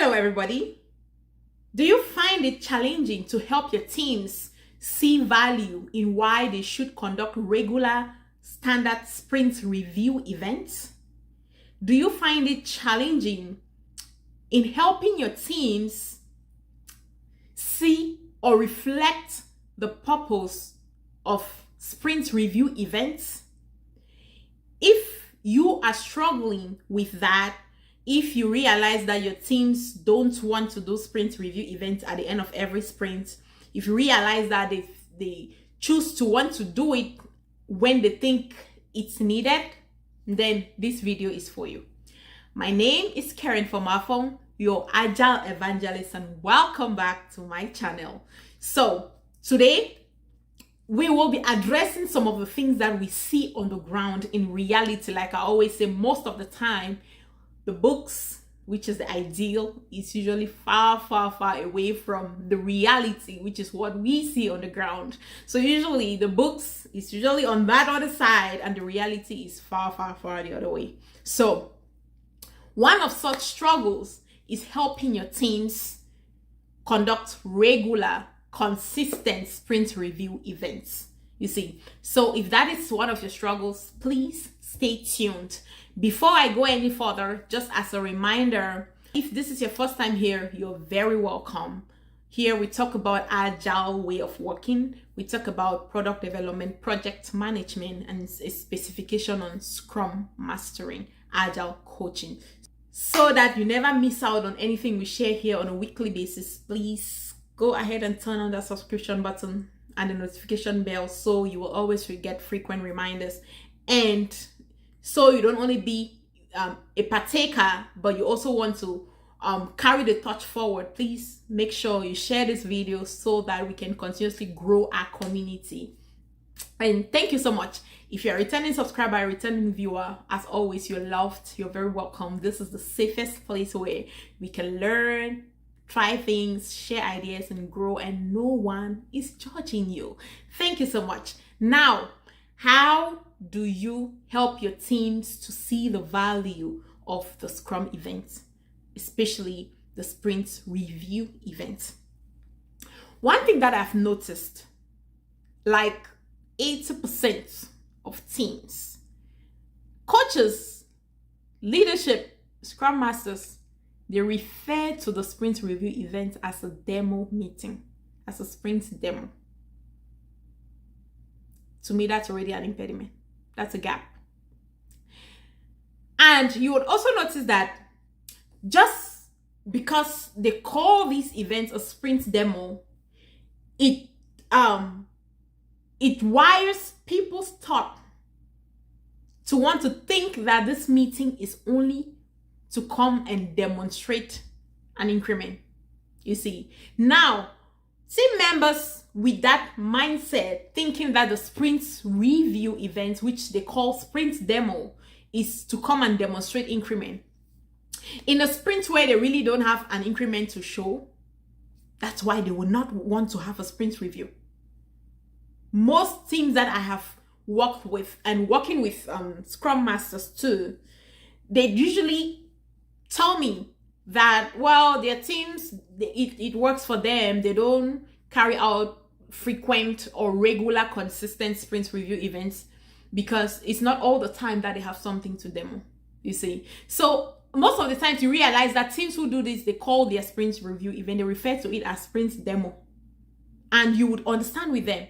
Hello, everybody. Do you find it challenging to help your teams see value in why they should conduct regular standard sprint review events? Do you find it challenging in helping your teams see or reflect the purpose of sprint review events? If you are struggling with that, if you realize that your teams don't want to do sprint review events at the end of every sprint, if you realize that they choose to want to do it when they think it's needed, then this video is for you. My name is Karen from Afong, your Agile evangelist, and welcome back to my channel. So today we will be addressing some of the things that we see on the ground in reality. Like I always say, most of the time, the books, which is the ideal, is usually far away from the reality, which is what we see on the ground. So usually the books is usually on that other side and the reality is far the other way. So one of such struggles is helping your teams conduct regular, consistent sprint review events. You see, so if that is one of your struggles, please stay tuned. Before I go any further, just as a reminder, if this is your first time here, you're very welcome. Here we talk about Agile way of working. We talk about product development, project management, and a specification on Scrum mastering, Agile coaching. So that you never miss out on anything we share here on a weekly basis, please go ahead and turn on that subscription button and the notification bell so you will always get frequent reminders. And so you don't only be a partaker, but you also want to carry the torch forward. Please make sure you share this video so that we can continuously grow our community. And thank you so much. If you're a returning subscriber, a returning viewer, as always, you're loved, you're very welcome. This is the safest place where we can learn, try things, share ideas, and grow, and no one is judging you. Thank you so much. Now, how do you help your teams to see the value of the Scrum event, especially the sprint review event? One thing that I've noticed, like 80% of teams, coaches, leadership, Scrum masters, they refer to the sprint review event as a demo meeting, as a sprint demo. To me, that's already an impediment. That's a gap. And you would also notice that just because they call these events a sprint demo, it wires people's thought to want to think that this meeting is only to come and demonstrate an increment. You see, now team members with that mindset, thinking that the sprint review event, which they call sprint demo, is to come and demonstrate increment. In a sprint where they really don't have an increment to show, that's why they would not want to have a sprint review. Most teams that I have worked with and working with Scrum masters too, they usually tell me that, well, their teams, it works for them. They don't carry out frequent or regular consistent sprint review events because it's not all the time that they have something to demo, you see. So most of the times you realize that teams who do this, they call their sprint review event, they refer to it as sprint demo, and you would understand with them.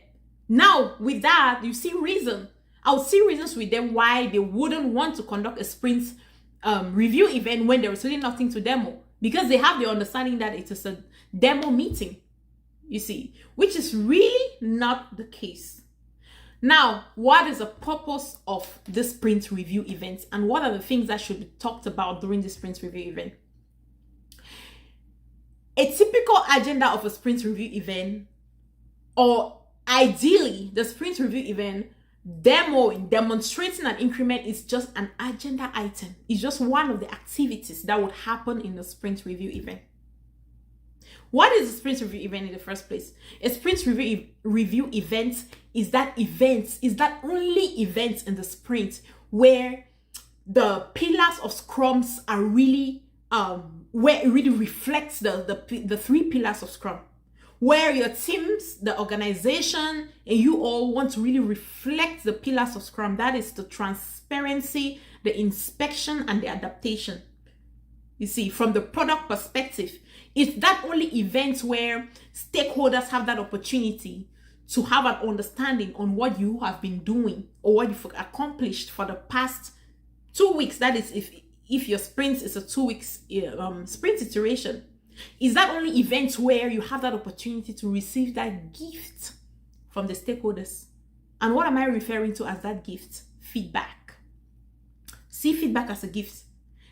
Now with that, you see reason. I would see reasons with them why they wouldn't want to conduct a sprint review event when there is really nothing to demo, because they have the understanding that it is a demo meeting, you see, which is really not the case. Now, what is the purpose of this sprint review event, and what are the things that should be talked about during the sprint review event? A typical agenda of a sprint review event, or ideally the sprint review event, demonstrating an increment, is just an agenda item. It's just one of the activities that would happen in the sprint review event. What is a sprint review event in the first place? A sprint review event is that only event in the sprint where the pillars of Scrums are really where it really reflects the three pillars of Scrum, where your teams, the organization, and you all want to really reflect the pillars of Scrum. That is the transparency, the inspection, and the adaptation. You see, from the product perspective, it's that only event where stakeholders have that opportunity to have an understanding on what you have been doing or what you've accomplished for the past 2 weeks. That is, if your sprint is a 2 weeks sprint iteration, is that only event where you have that opportunity to receive that gift from the stakeholders. And what am I referring to as that gift? Feedback. See feedback as a gift.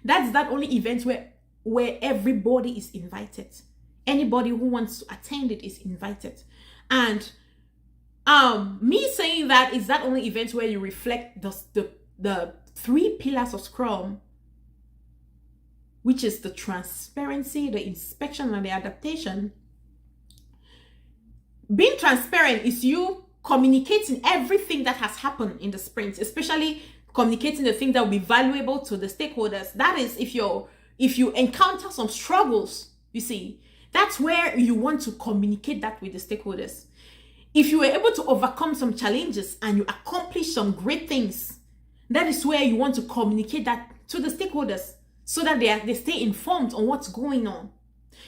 That's that only event where everybody is invited. Anybody who wants to attend it is invited. And me saying that is that only event where you reflect the three pillars of Scrum, which is the transparency, the inspection, and the adaptation. Being transparent is you communicating everything that has happened in the sprint, especially communicating the things that will be valuable to the stakeholders. That is, if you encounter some struggles, you see, that's where you want to communicate that with the stakeholders. If you were able to overcome some challenges and you accomplish some great things, that is where you want to communicate that to the stakeholders so that they stay informed on what's going on.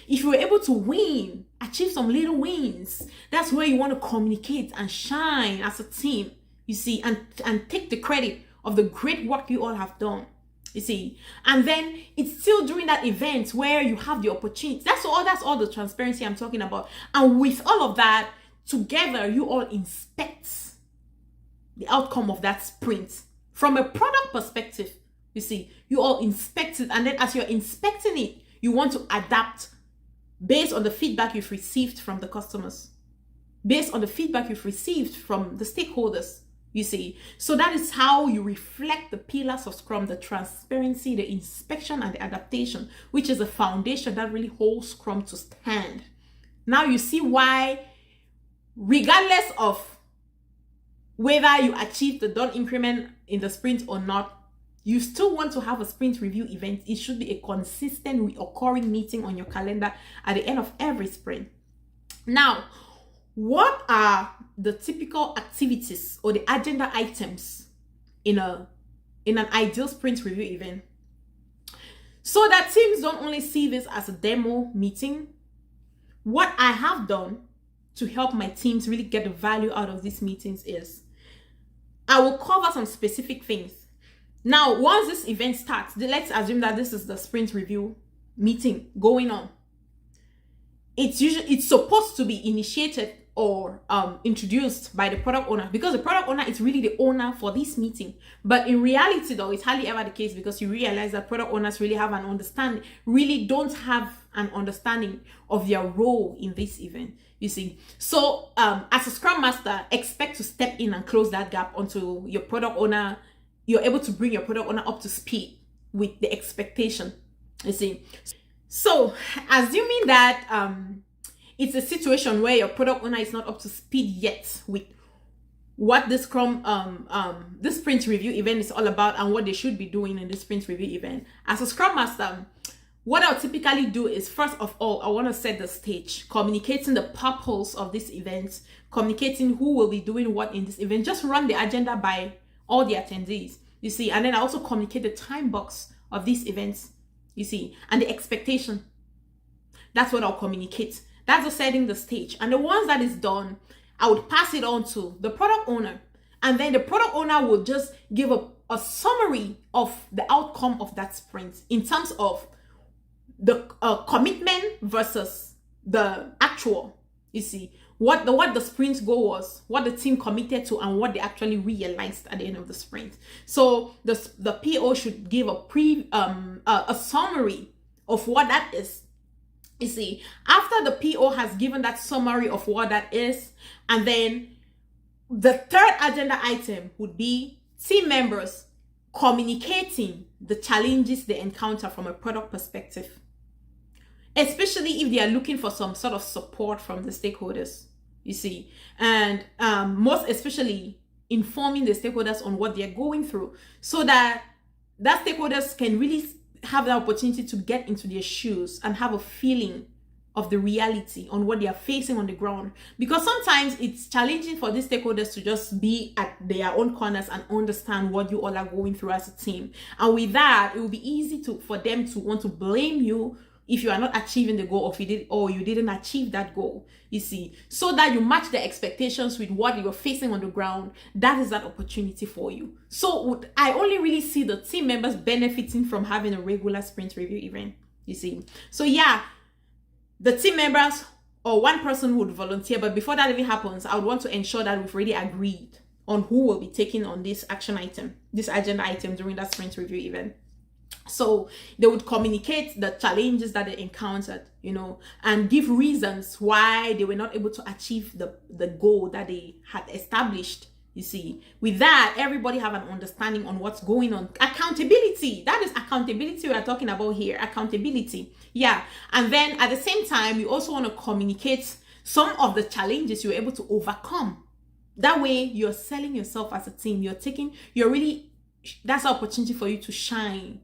If you were able to win, achieve some little wins, that's where you want to communicate and shine as a team, you see, and take the credit of the great work you all have done, you see. And then it's still during that event where you have the opportunity. That's all the transparency I'm talking about. And with all of that, together, you all inspect the outcome of that sprint. From a product perspective, you see, you all inspect it. And then as you're inspecting it, you want to adapt based on the feedback you've received from the customers, based on the feedback you've received from the stakeholders, you see. So that is how you reflect the pillars of Scrum, the transparency, the inspection, and the adaptation, which is a foundation that really holds Scrum to stand. Now you see why, regardless of whether you achieve the done increment in the sprint or not, you still want to have a sprint review event. It should be a consistent, reoccurring meeting on your calendar at the end of every sprint. Now, what are the typical activities or the agenda items in an ideal sprint review event? So that teams don't only see this as a demo meeting, what I have done to help my teams really get the value out of these meetings is I will cover some specific things. Now, once this event starts, let's assume that this is the sprint review meeting going on. It's supposed to be initiated or introduced by the product owner, because the product owner is really the owner for this meeting. But in reality, though, it's hardly ever the case, because you realize that product owners really don't have an understanding of their role in this event, you see. So as a Scrum Master, expect to step in and close that gap until your product owner, you're able to bring your product owner up to speed with the expectation, you see. So assuming that it's a situation where your product owner is not up to speed yet with what this this sprint review event is all about and what they should be doing in this sprint review event, as a Scrum Master, what I'll typically do is, first of all, I want to set the stage, communicating the purpose of this event, communicating who will be doing what in this event, just run the agenda by all the attendees, you see. And then I also communicate the time box of these events, you see, and the expectation. That's what I'll communicate. That's just setting the stage. And the ones that is done, I would pass it on to the product owner. And then the product owner will just give a summary of the outcome of that sprint in terms of the commitment versus the actual, you see, what the sprint goal was, what the team committed to, and what they actually realized at the end of the sprint. So the PO should give a summary of what that is. You see, after the PO has given that summary of what that is, and then the third agenda item would be team members communicating the challenges they encounter from a product perspective, especially if they are looking for some sort of support from the stakeholders, you see, and most especially informing the stakeholders on what they're going through, so that stakeholders can really have the opportunity to get into their shoes and have a feeling of the reality on what they are facing on the ground. Because sometimes it's challenging for these stakeholders to just be at their own corners and understand what you all are going through as a team. And with that, it will be easy for them to want to blame you if you are not achieving the goal, or you didn't achieve that goal, you see. So that you match the expectations with what you're facing on the ground, that is that opportunity for you. So I only really see the team members benefiting from having a regular sprint review event, you see. So yeah, the team members or one person would volunteer, but before that even happens, I would want to ensure that we've already agreed on who will be taking on this action item, this agenda item during that sprint review event. So they would communicate the challenges that they encountered, and give reasons why they were not able to achieve the goal that they had established. You see, with that, everybody have an understanding on what's going on. Accountability, that is accountability we are talking about here. Accountability, yeah. And then at the same time, you also want to communicate some of the challenges you're able to overcome. That way, you're selling yourself as a team. That's an opportunity for you to shine,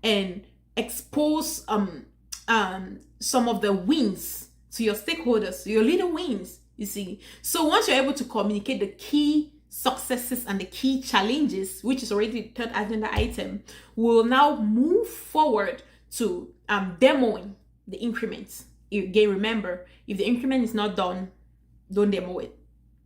and expose some of the wins to your stakeholders, your little wins, you see. So once you're able to communicate the key successes and the key challenges, which is already the third agenda item, we'll now move forward to demoing the increments. Again, remember, if the increment is not done, don't demo it,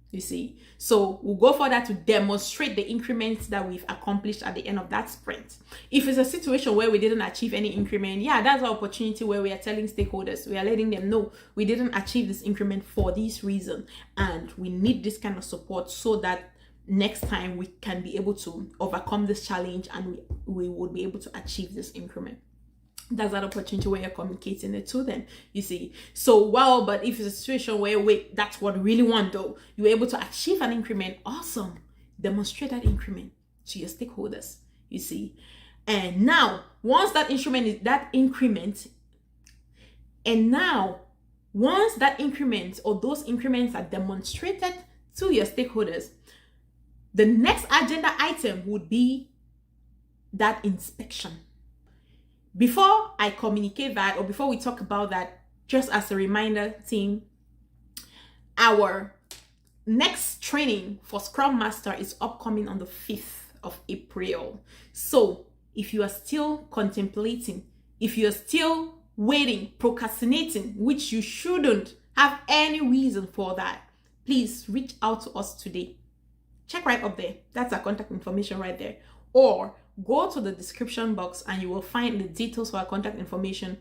you see. So we'll go further to demonstrate the increments that we've accomplished at the end of that sprint. If it's a situation where we didn't achieve any increment, yeah, that's an opportunity where we are telling stakeholders, we are letting them know we didn't achieve this increment for this reason, and we need this kind of support so that next time we can be able to overcome this challenge and we would be able to achieve this increment. That's that opportunity where you're communicating it to them, you see. So, but if it's a situation where, wait, that's what we really want though, you're able to achieve an increment, awesome. Demonstrate that increment to your stakeholders, you see. And now, once that increment or those increments are demonstrated to your stakeholders, the next agenda item would be that inspection. Before I communicate that, or before we talk about that, just as a reminder, team, our next training for Scrum Master is upcoming on the 5th of April. So if you are still contemplating, if you're still waiting, procrastinating, which you shouldn't have any reason for that, please reach out to us today. Check right up there. That's our contact information right there. Or go to the description box and you will find the details for our contact information.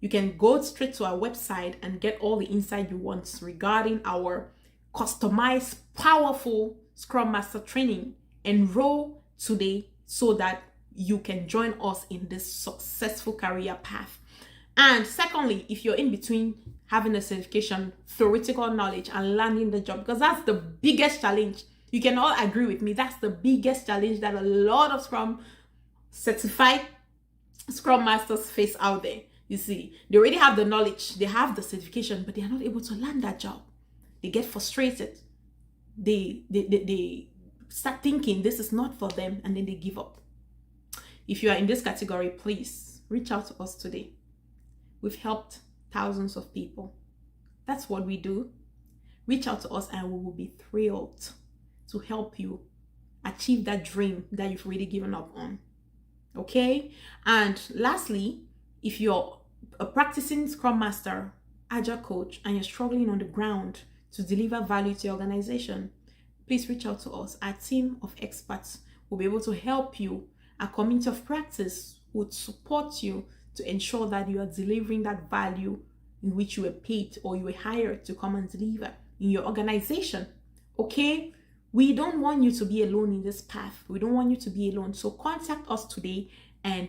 You can go straight to our website and get all the insight you want regarding our customized, powerful Scrum Master training. Enroll today so that you can join us in this successful career path. And secondly, if you're in between having a certification, theoretical knowledge, and landing the job, because that's the biggest challenge. You can all agree with me. That's the biggest challenge that a lot of certified Scrum Masters face out there. You see, they already have the knowledge, they have the certification, but they are not able to land that job. They get frustrated. They start thinking this is not for them, and then they give up. If you are in this category, please reach out to us today. We've helped thousands of people. That's what we do. Reach out to us and we will be thrilled to help you achieve that dream that you've really given up on. Okay? And lastly, if you're a practicing Scrum Master, Agile coach, and you're struggling on the ground to deliver value to your organization, please reach out to us. Our team of experts will be able to help you. Our community of practice would support you to ensure that you are delivering that value in which you were paid or you were hired to come and deliver in your organization. Okay? We don't want you to be alone in this path. We don't want you to be alone. So contact us today and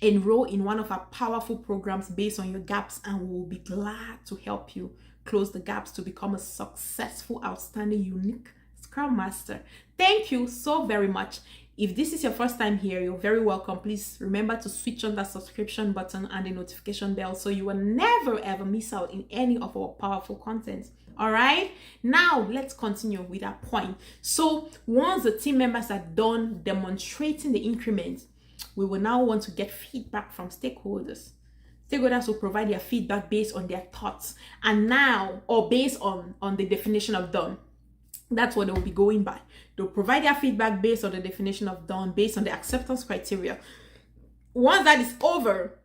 enroll in one of our powerful programs based on your gaps, and we'll be glad to help you close the gaps to become a successful, outstanding, unique Scrum Master. Thank you so very much. If this is your first time here, you're very welcome. Please remember to switch on that subscription button and the notification bell so you will never ever miss out in any of our powerful content. All right, now let's continue with our point. So once the team members are done demonstrating the increments, we will now want to get feedback from stakeholders. Stakeholders will provide their feedback based on their thoughts, and now, or based on the definition of done. That's what they will be going by. They'll provide their feedback based on the definition of done, based on the acceptance criteria. Once that is over,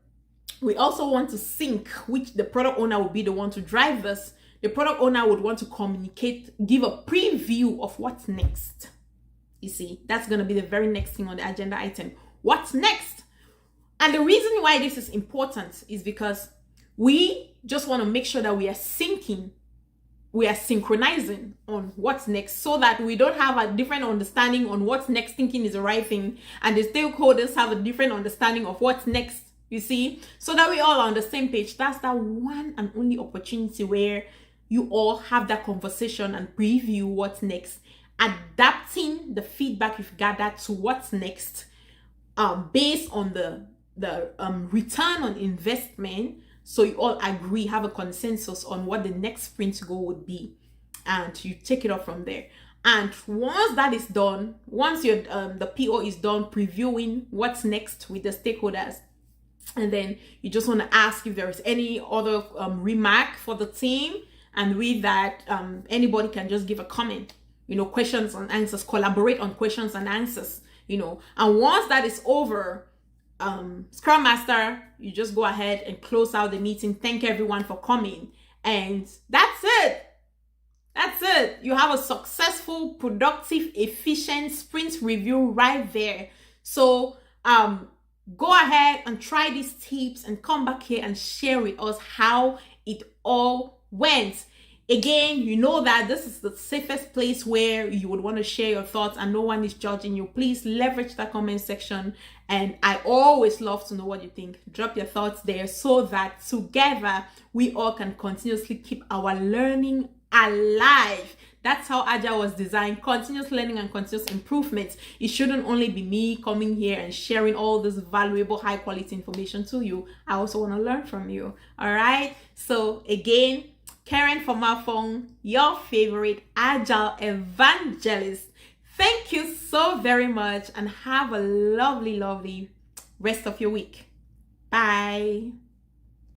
we also want to sync, which the product owner will be the one to drive this. The product owner would want to communicate, give a preview of what's next. You see, that's going to be the very next thing on the agenda item. What's next? And the reason why this is important is because we just want to make sure that we are syncing, we are synchronizing on what's next, so that we don't have a different understanding on what's next thinking is the right thing, and the stakeholders have a different understanding of what's next, you see, so that we all are on the same page. That's that one and only opportunity where you all have that conversation and preview what's next, adapting the feedback you've gathered to what's next, based on the return on investment. So you all agree, have a consensus on what the next sprint goal would be, and you take it up from there. And once that is done, once your the PO is done previewing what's next with the stakeholders, and then you just want to ask if there is any other remark for the team, and with that, anybody can just give a comment, questions and answers, collaborate on questions and answers, and once that is over, Scrum Master, you just go ahead and close out the meeting, thank everyone for coming, and that's it. That's it. You have a successful, productive, efficient sprint review right there. So go ahead and try these tips and come back here and share with us how it all went. Again, you know that this is the safest place where you would want to share your thoughts and no one is judging you. Please leverage that comment section, and I always love to know what you think. Drop your thoughts there so that together we all can continuously keep our learning alive. That's how Agile was designed: continuous learning and continuous improvement. It shouldn't only be me coming here and sharing all this valuable, high quality information to you. I also want to learn from you. All right. So again, Karen from our phone, your favorite Agile evangelist. Thank you so very much, and have a lovely, lovely rest of your week. Bye.